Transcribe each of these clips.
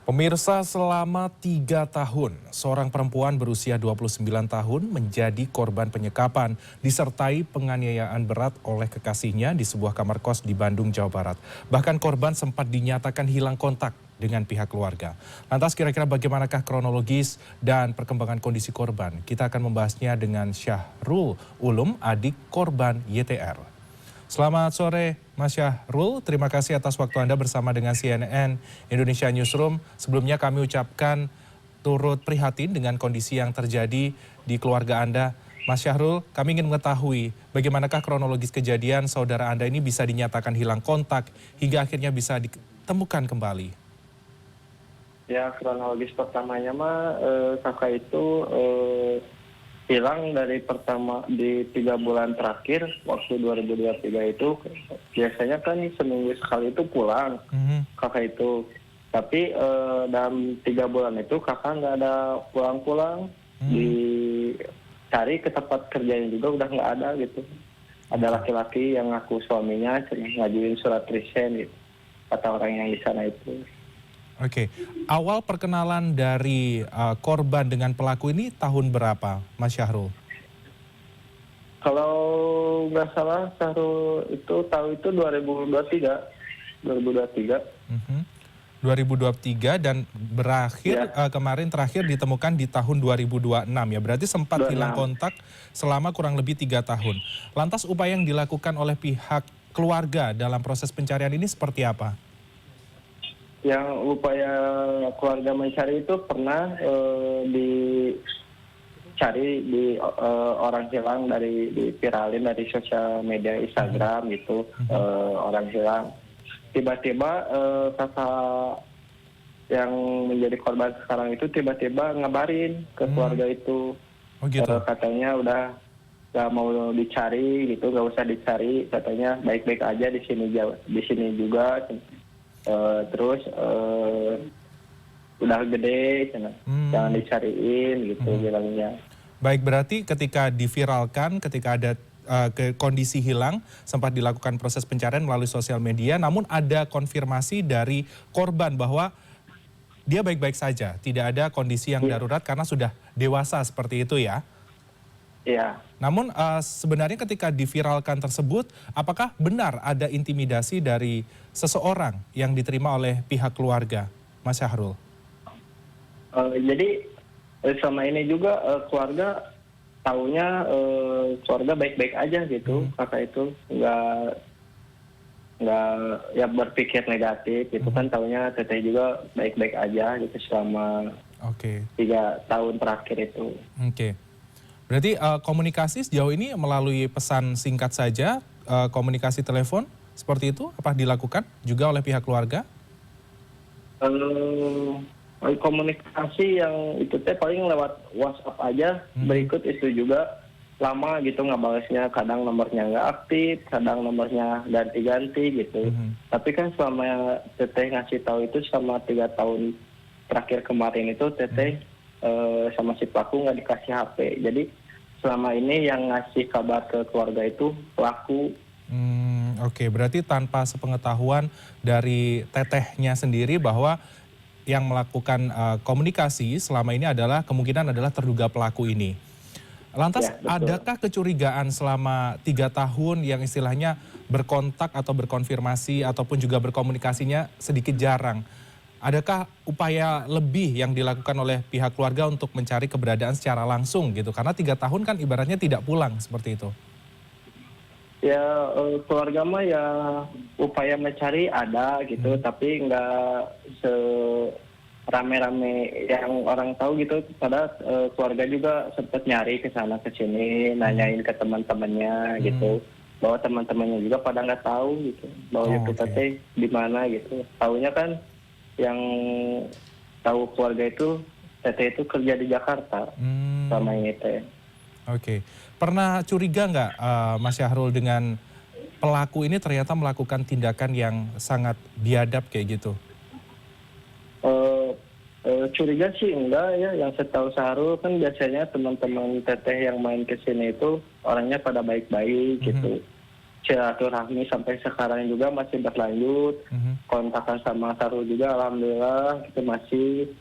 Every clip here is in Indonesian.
Pemirsa, selama 3 tahun, seorang perempuan berusia 29 tahun menjadi korban penyekapan disertai penganiayaan berat oleh kekasihnya di sebuah kamar kos di Bandung, Jawa Barat. Bahkan korban sempat dinyatakan hilang kontak dengan pihak keluarga. Lantas kira-kira bagaimanakah kronologis dan perkembangan kondisi korban? Kita akan membahasnya dengan Syahrul Ulum, adik korban YTR. Selamat sore Mas Syahrul, terima kasih atas waktu Anda bersama dengan CNN Indonesia Newsroom. Sebelumnya kami ucapkan turut prihatin dengan kondisi yang terjadi di keluarga Anda. Mas Syahrul, kami ingin mengetahui bagaimanakah kronologis kejadian saudara Anda ini bisa dinyatakan hilang kontak hingga akhirnya bisa ditemukan kembali. Ya, kronologis pertamanya mah kakak itu hilang dari pertama di 3 bulan terakhir waktu 2023 itu. Biasanya kan seminggu sekali itu pulang kakak itu, tapi dalam 3 bulan itu kakak nggak ada pulang-pulang. Dicari ke tempat kerjanya juga udah nggak ada gitu. Ada laki-laki yang ngaku suaminya ngajuin surat resign gitu, kata orang yang di sana itu. Oke, awal perkenalan dari korban dengan pelaku ini tahun berapa, Mas Syahrul? Kalau nggak salah Syahrul itu tahu itu 2023. 2023 dan berakhir kemarin terakhir ditemukan di tahun 2026 ya. Berarti sempat hilang kontak selama kurang lebih 3 tahun. Lantas upaya yang dilakukan oleh pihak keluarga dalam proses pencarian ini seperti apa? Yang upaya keluarga mencari itu pernah dicari di orang hilang viralin dari sosial media Instagram gitu. Orang hilang tiba-tiba kakak yang menjadi korban sekarang itu tiba-tiba ngabarin ke keluarga itu. Gitu. Katanya udah gak mau dicari gitu, gak usah dicari, katanya baik-baik aja di sini juga. Terus udah gede, jangan dicariin gitu bilangnya. Baik, berarti ketika diviralkan, ketika ada kondisi hilang, sempat dilakukan proses pencarian melalui sosial media, namun ada konfirmasi dari korban bahwa dia baik-baik saja, tidak ada kondisi yang darurat karena sudah dewasa seperti itu ya? Iya. Namun sebenarnya ketika diviralkan tersebut, apakah benar ada intimidasi dari seseorang yang diterima oleh pihak keluarga, Mas Syahrul? Jadi selama ini juga keluarga taunya keluarga baik-baik aja gitu. Kakak itu nggak ya berpikir negatif gitu kan, taunya teteh juga baik-baik aja gitu selama 3 tahun terakhir itu. Oke. Berarti komunikasi sejauh ini melalui pesan singkat saja, komunikasi telepon seperti itu apa dilakukan juga oleh pihak keluarga? Komunikasi yang itu teh paling lewat WhatsApp aja. Berikut itu juga lama gitu ngabalesnya, kadang nomornya nggak aktif, kadang nomornya ganti-ganti gitu. Tapi kan selama teteh ngasih tahu itu selama 3 tahun terakhir kemarin itu teteh sama si pelaku nggak dikasih HP. Jadi selama ini yang ngasih kabar ke keluarga itu pelaku. Oke, berarti tanpa sepengetahuan dari tetehnya sendiri bahwa yang melakukan komunikasi selama ini adalah kemungkinan adalah terduga pelaku ini. Lantas adakah kecurigaan selama 3 tahun yang istilahnya berkontak atau berkonfirmasi ataupun juga berkomunikasinya sedikit jarang? Adakah upaya lebih yang dilakukan oleh pihak keluarga untuk mencari keberadaan secara langsung gitu? Karena 3 tahun kan ibaratnya tidak pulang seperti itu. Ya keluarga mah ya upaya mencari ada gitu, tapi nggak rame-rame yang orang tahu gitu. Padahal keluarga juga sempat nyari ke sana ke sini, nanyain ke teman-temannya gitu. Bahwa teman-temannya juga pada nggak tahu gitu, bahwa kita teh di mana gitu. Taunya kan yang tahu keluarga itu teteh itu kerja di Jakarta sama ini teh. Oke, pernah curiga nggak Mas Syahrul dengan pelaku ini ternyata melakukan tindakan yang sangat biadab kayak gitu? Curiga sih enggak ya, yang setahu Syahrul kan biasanya teman-teman teteh yang main ke sini itu orangnya pada baik-baik gitu. silaturahmi sampai sekarang juga masih berlanjut. Kontakan sama Sarul juga alhamdulillah itu masih,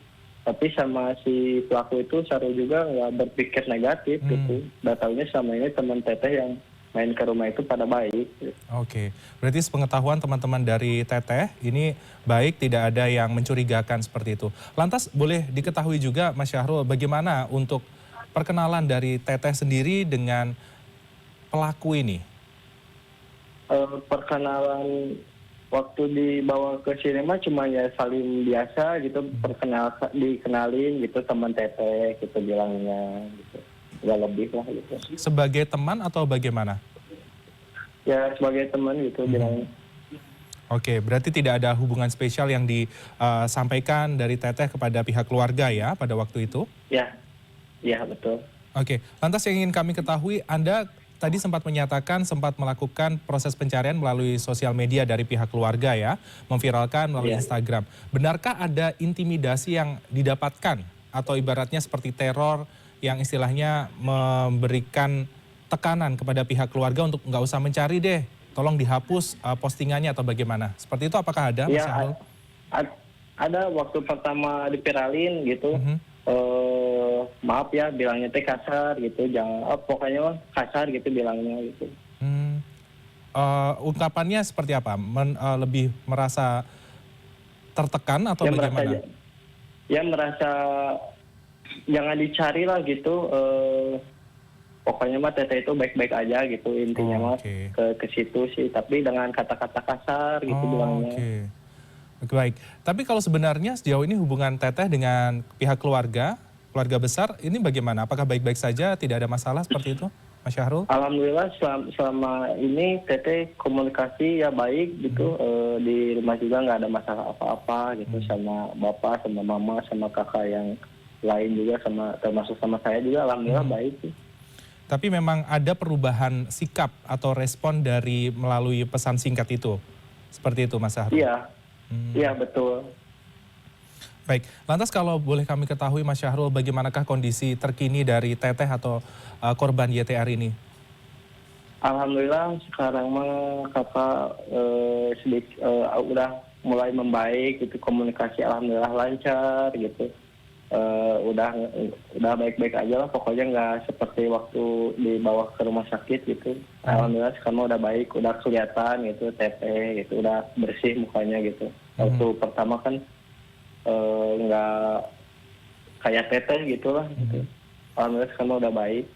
tapi sama si pelaku itu Sarul juga nggak berpikir negatif gitu. Udah tahunya sama ini teman teteh yang main ke rumah itu pada baik. Oke, berarti sepengetahuan teman-teman dari Teteh ini baik, tidak ada yang mencurigakan seperti itu. Lantas boleh diketahui juga Mas Syahrul bagaimana untuk perkenalan dari Teteh sendiri dengan pelaku ini? Perkenalan waktu dibawa ke sini mah cuma ya saling biasa gitu, dikenalin gitu teman teteh gitu bilangnya gitu, nggak lebih lah gitu. Sebagai teman atau bagaimana? Ya sebagai teman gitu bilangnya. Oke, berarti tidak ada hubungan spesial yang disampaikan dari Teteh kepada pihak keluarga ya pada waktu itu? Ya, ya betul. Oke, lantas yang ingin kami ketahui, Anda tadi sempat menyatakan sempat melakukan proses pencarian melalui sosial media dari pihak keluarga ya, memviralkan melalui Iya. Instagram. Benarkah ada intimidasi yang didapatkan atau ibaratnya seperti teror yang istilahnya memberikan tekanan kepada pihak keluarga untuk nggak usah mencari deh, tolong dihapus postingannya atau bagaimana? Seperti itu apakah ada, Mas Ya Syahrul? ada waktu pertama dipiralin gitu. Maaf ya bilangnya teh kasar gitu, jangan pokoknya mah kasar gitu bilangnya gitu. Ungkapannya seperti apa? Lebih merasa tertekan atau Ya bagaimana? merasa jangan dicari lah gitu. Pokoknya mah teteh itu baik-baik aja gitu intinya mah Oke. ke situ sih, tapi dengan kata-kata kasar gitu bilangnya. Oke. Oke, baik. Tapi kalau sebenarnya sejauh ini hubungan Teteh dengan pihak keluarga, keluarga besar, ini bagaimana? Apakah baik-baik saja, tidak ada masalah seperti itu, Mas Syahrul? Alhamdulillah selama ini teteh komunikasi ya baik gitu. Di rumah juga nggak ada masalah apa-apa gitu sama bapak, sama mama, sama kakak yang lain juga, sama termasuk sama saya juga alhamdulillah baik sih. Tapi memang ada perubahan sikap atau respon dari melalui pesan singkat itu? Seperti itu, Mas Syahrul? Iya, iya betul. Baik, lantas kalau boleh kami ketahui Mas Syahrul, bagaimanakah kondisi terkini dari Teteh atau korban YTR ini? Alhamdulillah sekarang mah kakak udah mulai membaik gitu, komunikasi alhamdulillah lancar gitu. Udah baik-baik aja lah, pokoknya nggak seperti waktu dibawa ke rumah sakit gitu. Alhamdulillah sekarang udah baik, udah kelihatan gitu teteh gitu, udah bersih mukanya gitu. Waktu pertama kan nggak kayak teteh gitu lah gitu. Alhamdulillah sekarang udah baik.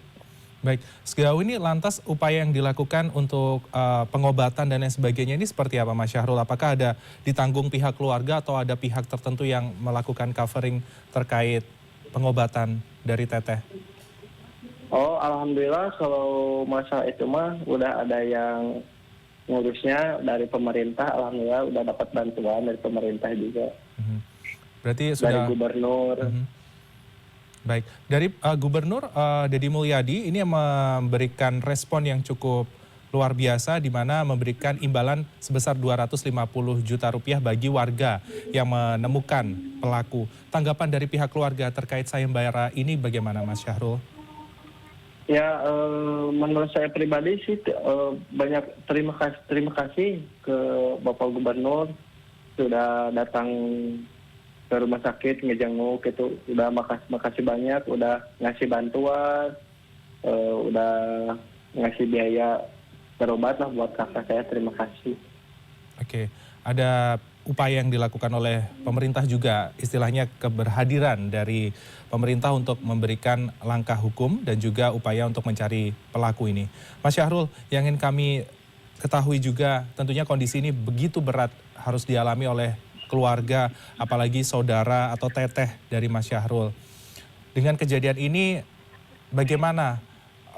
Baik, sejauh ini lantas upaya yang dilakukan untuk pengobatan dan lain sebagainya ini seperti apa Mas Syahrul? Apakah ada ditanggung pihak keluarga atau ada pihak tertentu yang melakukan covering terkait pengobatan dari Teteh? Oh alhamdulillah kalau masalah itu mah udah ada yang ngurusnya dari pemerintah, alhamdulillah udah dapat bantuan dari pemerintah juga. Berarti Dari sudah gubernur. baik. Dari Gubernur Deddy Mulyadi ini memberikan respon yang cukup luar biasa di mana memberikan imbalan sebesar 250 juta rupiah bagi warga yang menemukan pelaku. Tanggapan dari pihak keluarga terkait sayembara ini bagaimana Mas Syahrul? Ya menurut saya pribadi sih banyak terima kasih ke Bapak Gubernur sudah datang ke rumah sakit ngejenguk itu, udah makasih banyak, udah ngasih bantuan, udah ngasih biaya berobat lah buat kakak saya, terima kasih. Oke, ada upaya yang dilakukan oleh pemerintah juga, istilahnya keberhadiran dari pemerintah untuk memberikan langkah hukum dan juga upaya untuk mencari pelaku ini. Mas Syahrul, yang ingin kami ketahui juga tentunya kondisi ini begitu berat harus dialami oleh keluarga, apalagi saudara atau teteh dari Mas Syahrul. Dengan kejadian ini, bagaimana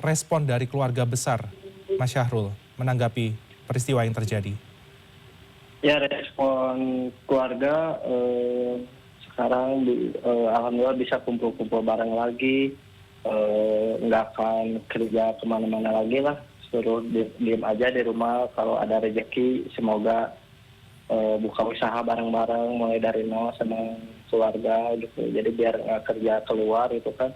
respon dari keluarga besar Mas Syahrul menanggapi peristiwa yang terjadi? Ya respon keluarga sekarang alhamdulillah bisa kumpul-kumpul bareng lagi, nggak akan kerja kemana-mana lagi lah, suruh diem aja di rumah, kalau ada rezeki semoga buka usaha bareng-bareng mulai dari nol sama keluarga gitu, jadi biar nggak kerja keluar itu kan.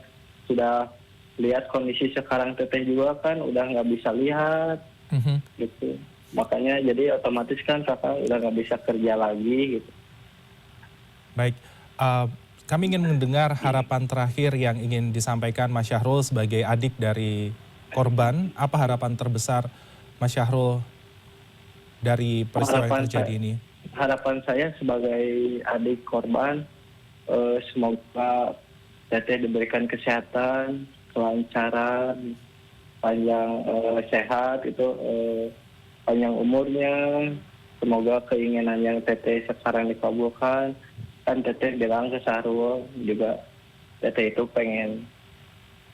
Sudah lihat kondisi sekarang teteh juga kan udah nggak bisa lihat, Mhm. gitu. Makanya jadi otomatis kan kakak udah nggak bisa kerja lagi gitu. Baik, kami ingin mendengar harapan terakhir yang ingin disampaikan Mas Syahrul sebagai adik dari korban. Apa harapan terbesar Mas Syahrul dari peristiwa yang Harapan terjadi saya, ini? harapan saya sebagai adik korban, semoga teteh diberikan kesehatan, kelancaran, panjang sehat itu, panjang umurnya. Semoga keinginan yang teteh sekarang dikabulkan. Kan teteh bilang ke Sahrul juga, teteh itu pengen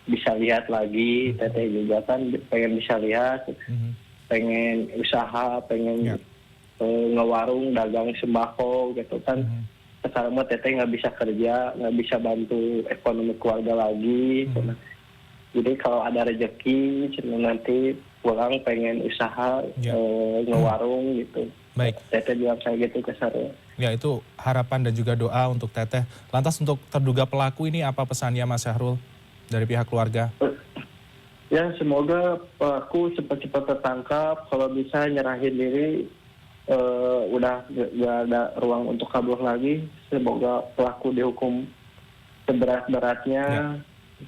bisa lihat lagi, teteh juga kan pengen bisa lihat, Mhm. pengen usaha, pengen Ya. ngewarung, dagang sembako gitu kan. Mhm. Sekarang mah teteh nggak bisa kerja, nggak bisa bantu ekonomi keluarga lagi. Mhm. Jadi kalau ada rezeki, nanti pulang pengen usaha, Ya. ngewarung gitu. Baik. Teteh bilang kayak gitu ke Sahrul. Ya, itu harapan dan juga doa untuk Teteh. Lantas untuk terduga pelaku ini apa pesannya Mas Syahrul dari pihak keluarga? Ya semoga pelaku cepat-cepat tertangkap. Kalau bisa nyerahin diri, udah gak ada ruang untuk kabur lagi. Semoga pelaku dihukum seberat-beratnya. Ya.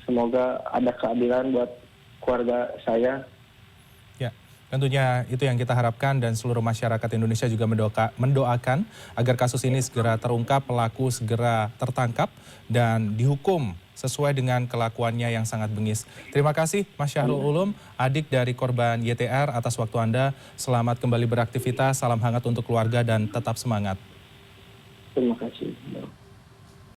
Semoga ada keadilan buat keluarga saya. Ya, tentunya itu yang kita harapkan dan seluruh masyarakat Indonesia juga mendoakan agar kasus ini segera terungkap, pelaku segera tertangkap dan dihukum sesuai dengan kelakuannya yang sangat bengis. Terima kasih Mas Syahrul Ulum, adik dari korban YTR atas waktu Anda. Selamat kembali beraktivitas, salam hangat untuk keluarga dan tetap semangat. Terima kasih.